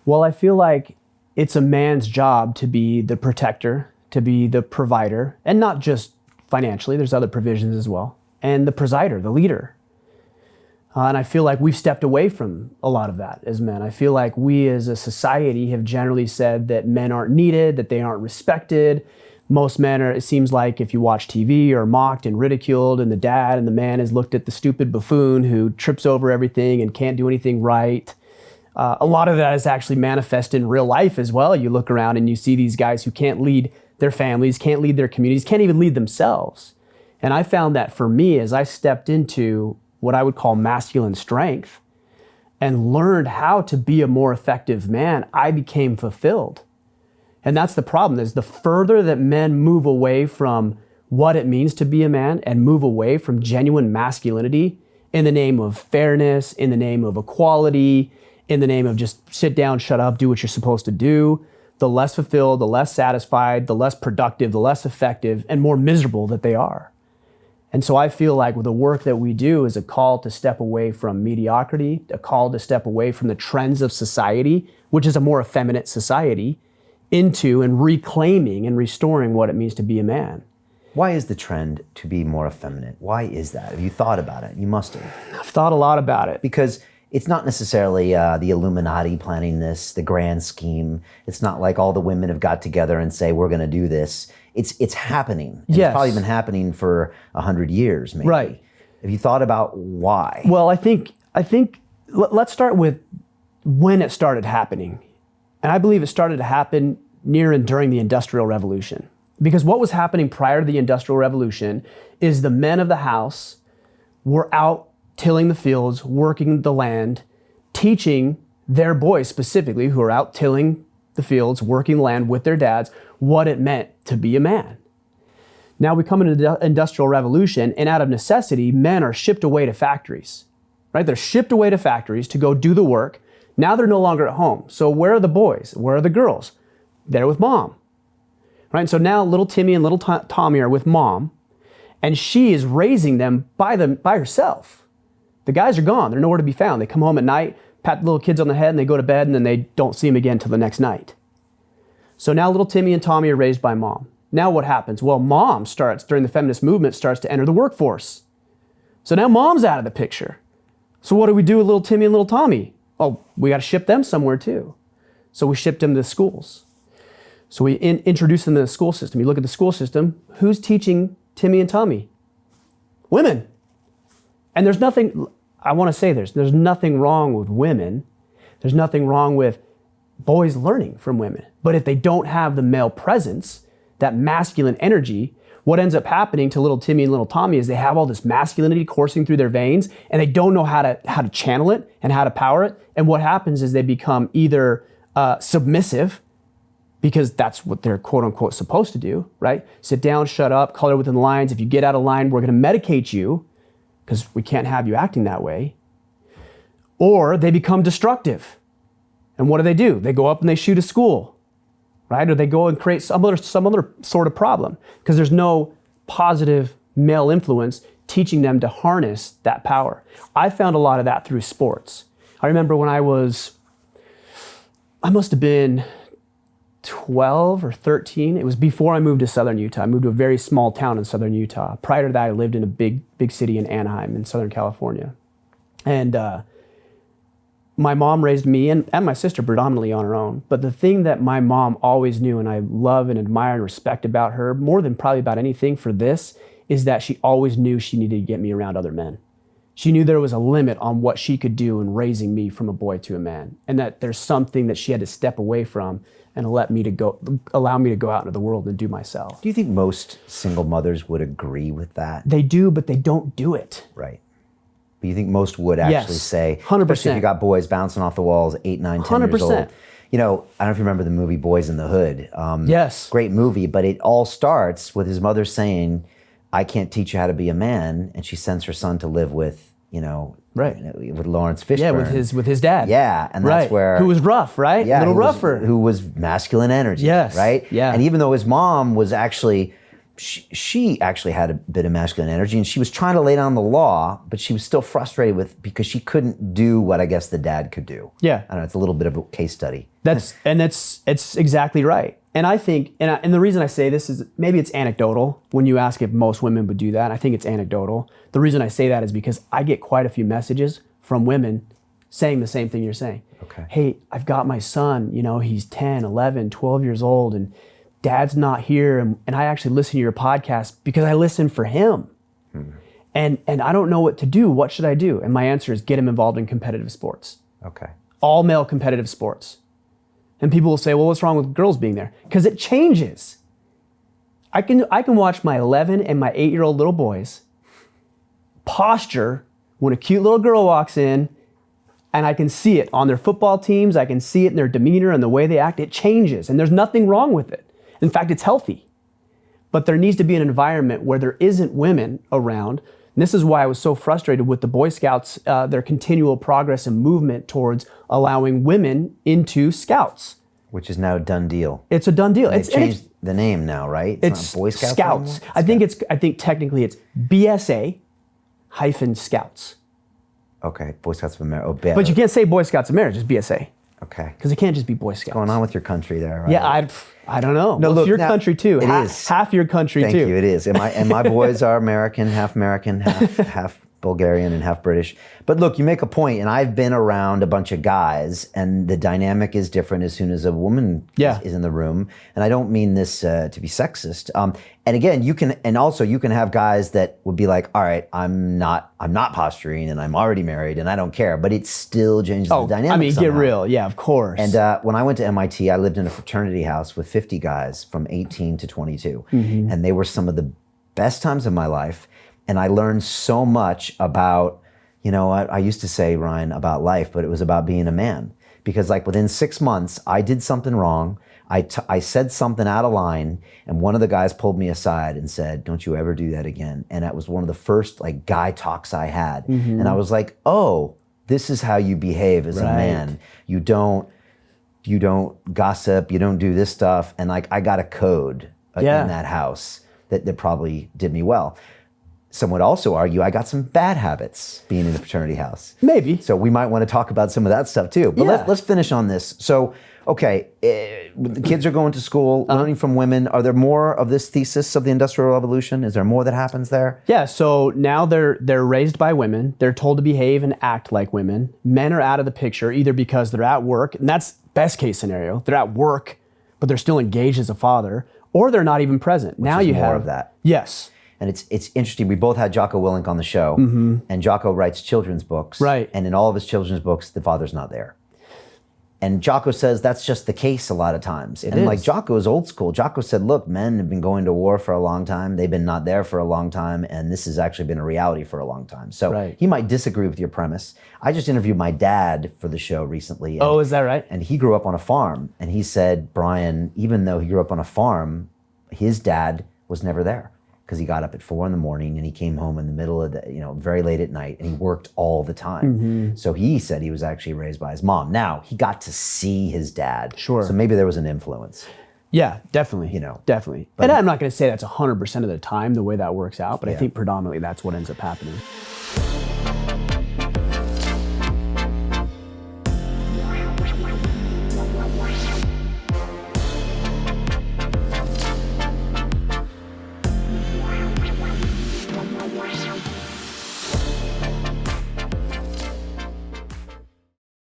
Well, I feel like it's a man's job to be the protector, to be the provider, and not just financially, there's other provisions as well, and the presider, the leader. And I feel like we've stepped away from a lot of that as men. I feel like we as a society have generally said that men aren't needed, that they aren't respected. Most men are, it seems like if you watch TV, are mocked and ridiculed, and the dad and the man is looked at the stupid buffoon who trips over everything and can't do anything right. A lot of that is actually manifest in real life as well. You look around and you see these guys who can't lead their families, can't lead their communities, can't even lead themselves. And I found that for me, as I stepped into what I would call masculine strength and learned how to be a more effective man, I became fulfilled. And that's the problem, is the further that men move away from what it means to be a man and move away from genuine masculinity in the name of fairness, in the name of equality, in the name of just sit down, shut up, do what you're supposed to do, the less fulfilled, the less satisfied, the less productive, the less effective, and more miserable that they are. And so I feel like the work that we do is a call to step away from mediocrity, a call to step away from the trends of society, which is a more effeminate society, into and reclaiming and restoring what it means to be a man. Why is the trend to be more effeminate? Why is that? Have you thought about it? You must have. I've thought a lot about it. Because it's not necessarily the Illuminati planning this, the grand scheme. It's not like all the women have got together and say, we're going to do this. It's happening. Yes. It's probably been happening for 100 years, maybe. Right. Have you thought about why? Well, I think let's start with when it started happening. And I believe it started to happen near and during the Industrial Revolution. Because what was happening prior to the Industrial Revolution is the men of the house were out tilling the fields, working the land, teaching their boys specifically, who are out tilling the fields, working the land with their dads, what it meant to be a man. Now we come into the Industrial Revolution, and out of necessity, men are shipped away to factories, right? They're shipped away to factories to go do the work. Now they're no longer at home. So where are the boys? Where are the girls? They're with mom, right? And so now little Timmy and little Tommy are with mom, and she is raising them by herself. The guys are gone. They're nowhere to be found. They come home at night, pat the little kids on the head, and they go to bed, and then they don't see them again till the next night. So now little Timmy and Tommy are raised by mom. Now what happens? Well, mom starts, during the feminist movement, starts to enter the workforce. So now mom's out of the picture. So what do we do with little Timmy and little Tommy? Oh, we got to ship them somewhere too. So we shipped them to schools. So we introduce them to the school system. You look at the school system, who's teaching Timmy and Tommy? Women. And there's nothing, I want to say there's nothing wrong with women. There's nothing wrong with boys learning from women. But if they don't have the male presence, that masculine energy, what ends up happening to little Timmy and little Tommy is they have all this masculinity coursing through their veins, and they don't know how to channel it and how to power it. And what happens is they become either submissive, because that's what they're quote unquote supposed to do, right? Sit down, shut up, color within the lines. If you get out of line, we're going to medicate you because we can't have you acting that way. Or they become destructive. And what do? They go up and they shoot a school, right? Or they go and create some other sort of problem because there's no positive male influence teaching them to harness that power. I found a lot of that through sports. I remember when I must have been 12 or 13. It was before I moved to Southern Utah. I moved to a very small town in Southern Utah. Prior to that, I lived in a big city in Anaheim in Southern California. And my mom raised me and my sister predominantly on her own. But the thing that my mom always knew, and I love and admire and respect about her, more than probably about anything for this, is that she always knew she needed to get me around other men. She knew there was a limit on what she could do in raising me from a boy to a man, and that there's something that she had to step away from and allow me to go out into the world and do myself. Do you think most single mothers would agree with that? They do, but they don't do it. Right. But you think most would actually say, 100%. Especially if you got boys bouncing off the walls, 8, 9, 10 years old. You know, I don't know if you remember the movie Boys in the Hood. Yes. Great movie, but it all starts with his mother saying, I can't teach you how to be a man, and she sends her son to live with, right, with Lawrence Fishburne. Yeah, with his dad. Yeah, and that's where... Who was rough, right? Yeah, a little rougher. Who was masculine energy, yes, right? Yeah. And even though his mom was actually... she actually had a bit of masculine energy, and she was trying to lay down the law, but she was still frustrated because she couldn't do what I guess the dad could do. Yeah. I don't know, it's a little bit of a case study. It's exactly right. And I think, and the reason I say this is maybe it's anecdotal when you ask if most women would do that. I think it's anecdotal. The reason I say that is because I get quite a few messages from women saying the same thing you're saying. Okay. Hey, I've got my son, he's 10, 11, 12 years old, and dad's not here. And I actually listen to your podcast because I listen for him. And I don't know what to do. What should I do? And my answer is get him involved in competitive sports. Okay. All male competitive sports. And people will say, well, what's wrong with girls being there? Because it changes. I can watch my 11 and my 8-year-old little boys posture when a cute little girl walks in, and I can see it on their football teams. I can see it in their demeanor and the way they act. It changes, and there's nothing wrong with it. In fact, it's healthy. But there needs to be an environment where there isn't women around. And this is why I was so frustrated with the Boy Scouts, their continual progress and movement towards allowing women into Scouts. Which is now a done deal. It's a done deal. It's changed the name now, right? It's not Boy Scouts. Scouts. I think technically it's BSA-Scouts. Okay, Boy Scouts of America. Oh, But you can't say Boy Scouts of America, just BSA. Okay. Because it can't just be Boy Scouts. What's going on with your country there, right? Yeah, I don't know. No, Well, look, it's your now, country too. It is. Half your country Thank too. you, it is. And my boys are American, half Bulgarian, and half British. But look, you make a point, and I've been around a bunch of guys, and the dynamic is different as soon as a woman is in the room. And I don't mean this to be sexist. And again, you can have guys that would be like, all right, I'm not posturing, and I'm already married, and I don't care. But it still changes the dynamic. I mean, somehow. get real. Yeah, of course. And when I went to MIT, I lived in a fraternity house with 50 guys from 18 to 22. And they were some of the best times of my life. And I learned so much about, I used to say, Ryan, about life, but it was about being a man. Because like within 6 months, I did something wrong. I said something out of line, and one of the guys pulled me aside and said, don't you ever do that again. And that was one of the first like guy talks I had. And I was like, oh, this is how you behave as a man. You don't gossip, you don't do this stuff. And like I got a code in that house that probably did me well. Some would also argue I got some bad habits being in the fraternity house. Maybe. So we might want to talk about some of that stuff too. But let's finish on this. So, okay, the kids are going to school, learning from women. Are there more of this thesis of the Industrial Revolution? Is there more that happens there? Yeah, so now they're raised by women. They're told to behave and act like women. Men are out of the picture either because they're at work, and that's best case scenario. They're at work, but they're still engaged as a father, or they're not even present. Now you have more of that. Yes. And it's interesting. We both had Jocko Willink on the show, and Jocko writes children's books. Right. And in all of his children's books, the father's not there. And Jocko says that's just the case a lot of times. And like Jocko is old school. Jocko said, look, men have been going to war for a long time. They've been not there for a long time. And this has actually been a reality for a long time. So he might disagree with your premise. I just interviewed my dad for the show recently. And, is that right? And he grew up on a farm. And he said, Brian, even though he grew up on a farm, his dad was never there. Because he got up at 4 a.m. and he came home in the middle of the, very late at night, and he worked all the time. So he said he was actually raised by his mom. Now, he got to see his dad. Sure. So maybe there was an influence. Yeah, definitely. Definitely. And I'm not going to say that's 100% of the time the way that works out, but I think predominantly that's what ends up happening.